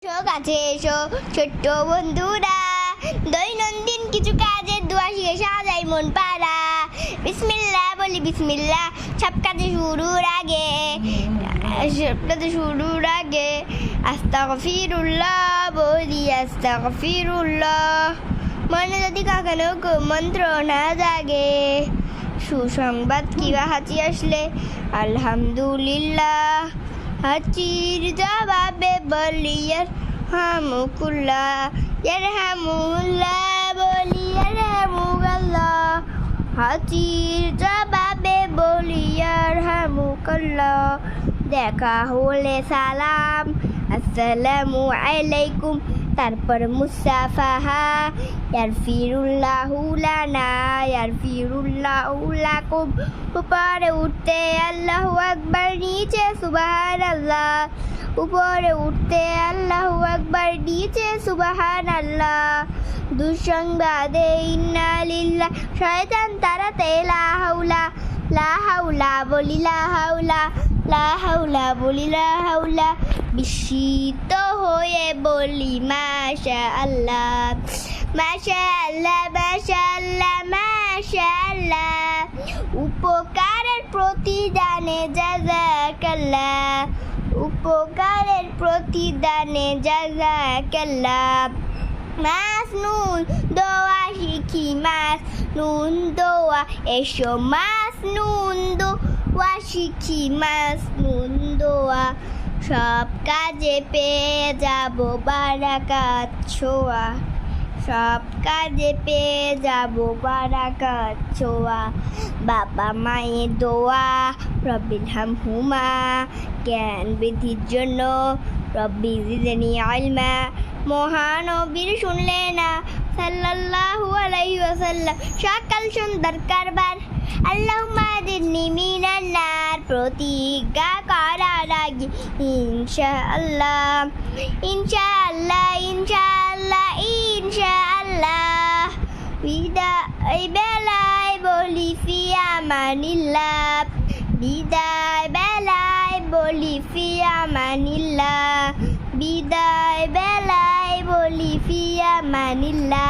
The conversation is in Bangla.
কাছে এসো ছোট্ট বন্ধুরা, দৈনন্দিন কিছু কাজের দোয়া শিখে সাজাই মন পাড়া। বিসমিল্লাহ বলি বিসমিল্লাহ সব কাজে শুরুর আগে আস্তাগফিরুল্লাহ বলি আস্তাগফিরুল্লাহ। মনে যদি কখনো মন্ত্র না জাগে, সুসংবাদ কিবা হাঁচি আসলে আলহামদুলিল্লাহ। হাঁচির জবাবে বলি ইয়ারহামুকুল্লাহ, ইয়ারহামুল্লাহ বলি ইয়ারহামুকাল্লাহ। হাঁচির জবাবে বলি ইয়ারহামুকাল্লাহ। দেখা হলে সালাম আসসালামু আলাইকুম, তারপর মুসাফাহা ইয়ারফিরুল্লাহু লানা ইয়ারফিরুল্লাহু লাকুম। উপরে উঠতে আল্লাহু আকবার, নিচে সুবহানাল্লাহ। উপরে উঠতে আল্লাহু আকবার, নিচে সুবহানাল্লাহ। দুঃসংবাদে ইন্না লিল্লাহ, শয়তান তাড়াতে লা হাওলা, লা হাওলা বলি লা হাওলা, লা হাওলা বলি লা হাওলা। বিস্মিত হয়ে বলি মাশাআল্লাহ, মাশাআল্লাহ মাশাআল্লাহ মাশাআল্লাহ। উপকারের প্রতিদানে জাযাকাল্লাহ, উপকারের প্রতিদানে জাযাকাল্লাহ। মাস নুন দোয়া শিখি, মাস নুন দোয়া এসো, মাস নুন দোয়া শিখি, মাস নুন দোয়া। সব কাজে পেয়ে যাব বারাকাত ছোঁয়া, সব কাজে পেয়ে যাব বারাকাত ছোঁয়া। বাবা মায়ের দোয়া রব্বির হামহুমা, জ্ঞান বৃদ্ধির জন্য রব্বি জিদনি ইলমা। মহানবীর শুনলে না সাল্লাল্লাহু আলাইহি ওয়াসাল্লাম, সকাল সন্ধ্যার কারবার আল্লাহুম্মা আজিরনি মিনান নার প্রতিজ্ঞা করার আগে ইনশাআল্লাহ, ইনশাআল্লাহ ইনশাআল্লাহ ইনশাআল্লাহ। বিদায় বেলায় বলি ফি আমানিল্লাহ, বিদায় বেলায় বলি ফি আমানিল্লাহ, বিদায় বেলায় বলি ফি আমানিল্লাহ।